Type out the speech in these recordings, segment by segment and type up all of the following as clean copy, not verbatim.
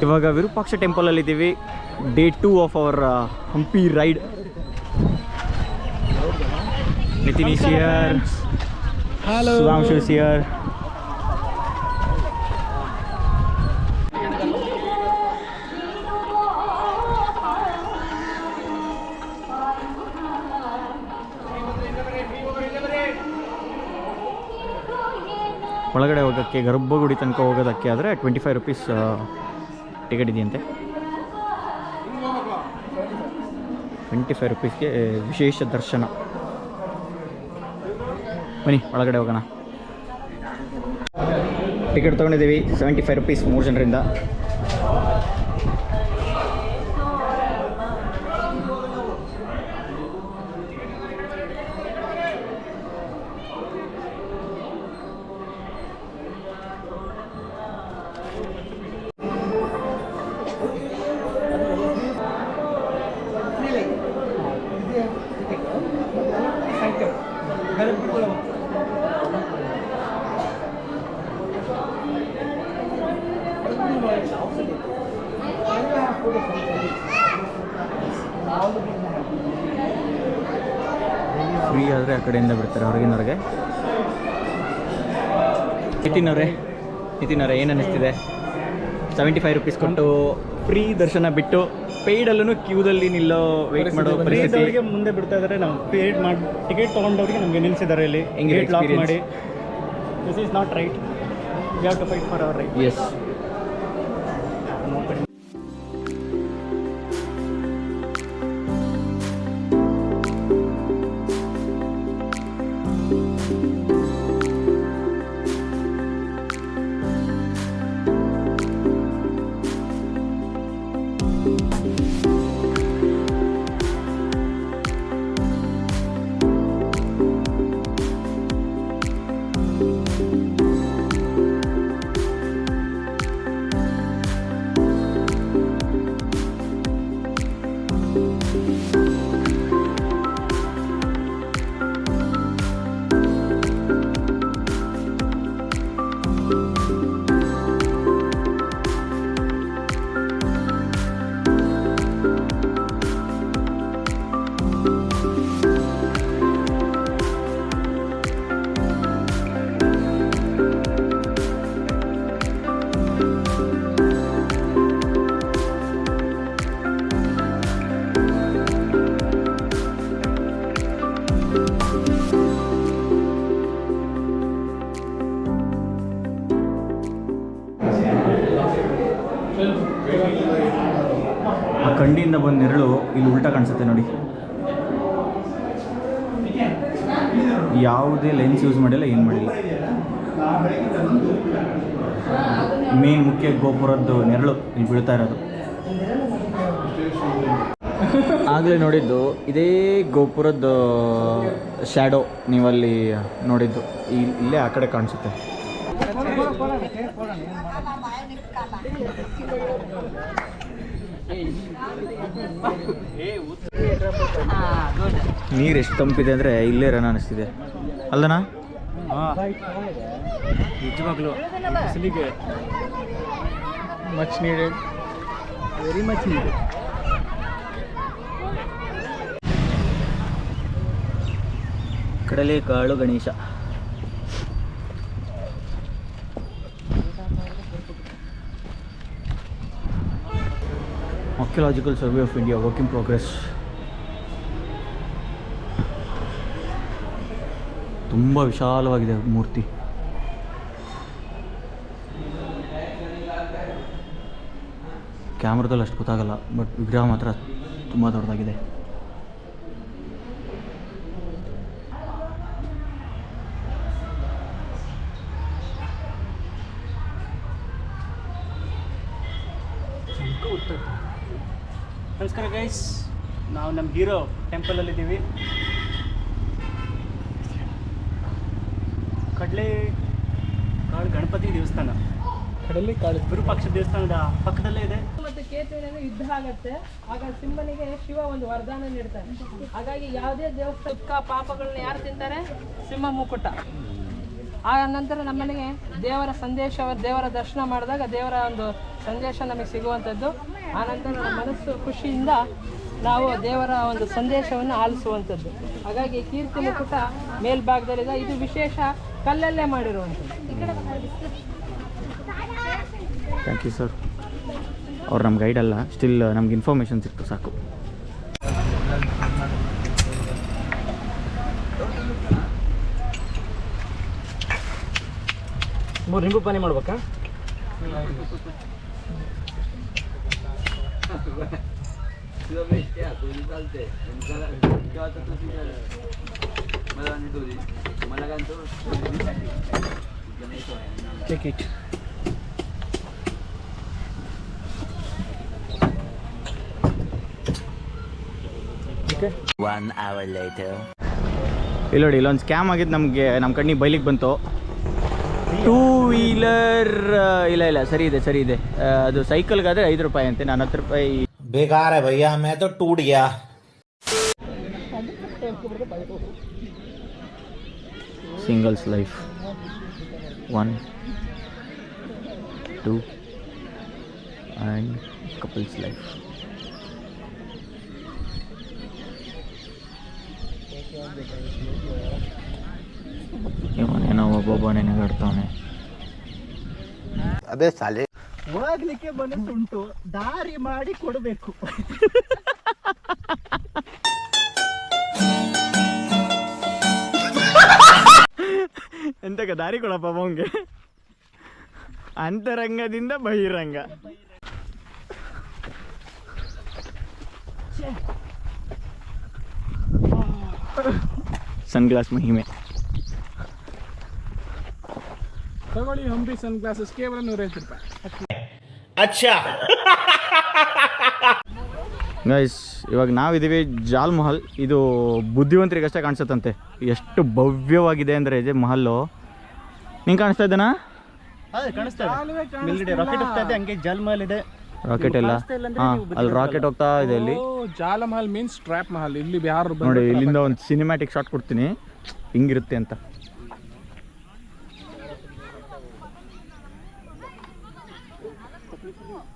ಇವಾಗ ವಿರೂಪಾಕ್ಷ ಟೆಂಪಲಲ್ಲಿ ಇದ್ದೀವಿ. Day 2 of our Hampi ride. Nitin is here, Sudhanshu is here. ಒಳಗಡೆ ಹೋಗೋಕ್ಕೆ ಗರ್ಭಗುಡಿ ತನಕ ಹೋಗೋದಕ್ಕೆ ಆದರೆ 25 ರೂಪೀಸ್ ಟಿಕೆಟ್ ಇದೆಯಂತೆ. 25 ರೂಪೀಸ್ಗೆ ವಿಶೇಷ ದರ್ಶನ. ಬನ್ನಿ ಒಳಗಡೆ ಹೋಗೋಣ. ಟಿಕೆಟ್ ತೊಗೊಂಡಿದ್ದೀವಿ 75 ರೂಪೀಸ್ 3 ಜನರಿಂದ. ಫ್ರೀ ಆದರೆ ಆ ಕಡೆಯಿಂದ ಬಿಡ್ತಾರೆ ಹೊರಗಿನವ್ರಿಗೆ. ನಿತಿನ್ ಅವರೇ ಏನು ಅನ್ನಿಸ್ತಿದೆ? 75 ರೂಪೀಸ್ ಕೊಟ್ಟು ಫ್ರೀ ದರ್ಶನ ಬಿಟ್ಟು ಪೇಯ್ಡಲ್ಲೂ ಕ್ಯೂದಲ್ಲಿ ನಿಲ್ಲೋ ವೆಯ್ಟ್ ಮಾಡೋ ಪರಿಸ್ಥಿತಿ. ಮುಂದೆ ಬಿಡ್ತಾ ಇದ್ದಾರೆ. ನಾವು ಪೇಯ್ಡ್ ಮಾಡಿ ಟಿಕೆಟ್ ತೊಗೊಂಡವ್ರಿಗೆ ನಮಗೆ ನಿಲ್ಲಿಸಿದ್ದಾರೆ ಇಲ್ಲಿ. ಹೆಂಗೆ ಲಾಕ್ ಮಾಡಿ, this is not right. We have to fight for our right. Yes. ಆ ಕಂಡಿಯಿಂದ ಬಂದ ನೆರಳು ಇಲ್ಲಿ ಉಲ್ಟಾ ಕಾಣಿಸುತ್ತೆ ನೋಡಿ. ಯಾವುದೇ ಲೆನ್ಸ್ ಯೂಸ್ ಮಾಡಿಲ್ಲ, ಏನು ಮಾಡಿಲ್ಲ. ಮೇನ್ ಮುಖ್ಯ ಗೋಪುರದ್ದು ನೆರಳು ಇಲ್ಲಿ ಬೀಳ್ತಾ ಇರೋದು. ಆಗಲೇ ನೋಡಿದ್ದು ಇದೇ ಗೋಪುರದ್ದು ಶ್ಯಾಡೋ ನೀವಲ್ಲಿ ನೋಡಿದ್ದು ಇಲ್ಲೇ ಆ ಕಡೆ ಕಾಣಿಸುತ್ತೆ. ನೀರು ಎಷ್ಟು ತಂಪಿದೆ ಅಂದರೆ ಇಲ್ಲೇ ರನ್ ಅನ್ನಿಸ್ತಿದೆ ಅಲ್ಲನಾ? ನಿಜವಾಗ್ಲೂ ಬಿಸಿಲಿಗೆ much needed, very much needed. Kadalekalu Ganesha. Archaeological survey of India work in progress. ತುಂಬ ವಿಶಾಲವಾಗಿದೆ ಮೂರ್ತಿ. ಕ್ಯಾಮ್ರಾದಲ್ಲಿ ಅಷ್ಟು ಗೊತ್ತಾಗಲ್ಲ, ಬಟ್ ವಿಗ್ರಹ ಮಾತ್ರ ತುಂಬ ದೊಡ್ಡದಾಗಿದೆ. ನಮಸ್ಕಾರ ಗೈಸ್, ನಾವು ನಮ್ಮ ಹೀರೋ ಟೆಂಪಲಲ್ಲಿದ್ದೀವಿ. ಕಡಲೆಕಾಳು ಗಣಪತಿ ದೇವಸ್ಥಾನ, ಕಡಲೆಕಾಳು ವಿರೂಪಾಕ್ಷ ದೇವಸ್ಥಾನದ ಪಕ್ಕದಲ್ಲೇ ಇದೆ. ಮತ್ತು ಕೇತುವಿನ ಯುದ್ಧ ಆಗತ್ತೆ. ಆಗ ಸಿಂಹನಿಗೆ ಶಿವ ಒಂದು ವರದಾನ ನೀಡ್ತಾನೆ. ಹಾಗಾಗಿ ಯಾವುದೇ ದೇವಸ್ಥಾನ ಪಾಪಗಳನ್ನ ಯಾರು ತಿಂತಾರೆ? ಸಿಂಹ ಮುಕುಟ. ಆ ನಂತರ ನಮ್ಮನೆಗೆ ದೇವರ ಸಂದೇಶ, ದೇವರ ದರ್ಶನ ಮಾಡಿದಾಗ ದೇವರ ಒಂದು ಸಂದೇಶ ನಮಗೆ ಸಿಗುವಂಥದ್ದು. ಆನಂತರ ನಮ್ಮ ಮನಸ್ಸು ಖುಷಿಯಿಂದ ನಾವು ದೇವರ ಒಂದು ಸಂದೇಶವನ್ನು ಆಲಿಸುವಂಥದ್ದು. ಹಾಗಾಗಿ ಕೀರ್ತಿ ಮುಕುಟ ಮೇಲ್ಭಾಗದಲ್ಲಿದೆ. ಇದು ವಿಶೇಷ ಕಲ್ಲಲ್ಲೇ ಮಾಡಿರುವಂಥದ್ದು. Thank you sir. ಅವ್ರು ನಮ್ಮ ಗೈಡ್ ಅಲ್ಲ, ಸ್ಟಿಲ್ ನಮ್ಗೆ ಇನ್ಫಾರ್ಮೇಷನ್ ಸಿಕ್ತು ಸಾಕು. ನಿಂಬು ಪಾನಿ ಮಾಡ್ಬೇಕಾ? Take it. Okay. 1 hour later. ಇಲ್ಲಿ ನೋಡಿ, ಇಲ್ಲೊಂದು ಸ್ಕ್ಯಾಮ್ ಆಗಿದ್ದು ನಮಗೆ ನಮ್ಮ ಕಣ್ಣಿಗೆ ಬೈಲಿಗೆ ಬಂತು. 2 ವೀಲರ್ ಇಲ್ಲ ಸರಿ ಇದೆ. ಅದು ಸೈಕಲ್ಗಾದರೆ 5 ರೂಪಾಯಿ ಅಂತೆ, ನಾನು 10 ರೂಪಾಯಿ. बेकार है भैया, मैं तो टूट गया. Singles life 1, 2 and couples life. ಇವನೇನೋ ಒಬ್ಬೊಬ್ಬನೇ ನಗಾಡ್ತಾವನೆ. अबे साले ಹೋಗ್ಲಿಕ್ಕೆ ಮನಸ್ಸುಂಟು, ದಾರಿ ಮಾಡಿ ಕೊಡಬೇಕು. ಎಂತಕ ದಾರಿ ಕೊಡಪ್ಪ ಅವಂಗೆ. ಅಂತರಂಗದಿಂದ ಬಹಿರಂಗ. ಸನ್ಗ್ಲಾಸ್ ಮಹಿಮೆ. ತಗೊಳ್ಳಿ, ಹಂಪಿ ಸನ್ ಗ್ಲಾಸಸ್ ಕೇವಲ 150 ರೂಪಾಯಿ. अच्छा ಗೈಸ್, ಇವಾಗ ನಾವಿದ್ದೀವಿ ಜಾಲ್ ಮಹಲ್. ಇದು ಬುದ್ಧಿವಂತರಿಗಷ್ಟೇ ಕಾಣಿಸುತ್ತಂತೆ. ಎಷ್ಟು ಭವ್ಯವಾಗಿದೆ ಅಂದರೆ ಇದೆ ಮಹಲ್ಲು. ನಿಂಗೆ ಕಾಣಿಸ್ತಾ ಇದ್ದಾನಾ? ಕಾಣಿಸ್ತಾ ಇದೆ, ರಾಕೆಟ್ ಹೋಗ್ತಾ ಇದೆ, ಹಂಗೆ ಜಾಲ್ ಮಹಲ್ ಇದೆ. ರಾಕೆಟ್ ಎಲ್ಲ ಅಲ್ಲಿ ರಾಕೆಟ್ ಹೋಗ್ತಾ ಇದೆ. ಅಲ್ಲಿ ಜಾಲ ಮಹಲ್ ಮೀನ್ಸ್ ಟ್ರ್ಯಾಪ್ ಮಹಲ್. ಇಲ್ಲಿ ಯಾರು ನೋಡಿ, ಇಲ್ಲಿಂದ ಒಂದು ಸಿನಿಮ್ಯಾಟಿಕ್ ಶಾಟ್ ಕೊಡ್ತೀನಿ ಹಿಂಗಿರುತ್ತೆ ಅಂತ.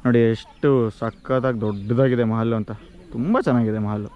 ನೋಡಿ ಎಷ್ಟು ಸಕ್ಕತ್ತಾಗಿ ದೊಡ್ಡದಾಗಿದೆ ಮಹಲ್ಲು ಅಂತ. ತುಂಬ ಚೆನ್ನಾಗಿದೆ ಮಹಲ್ಲು.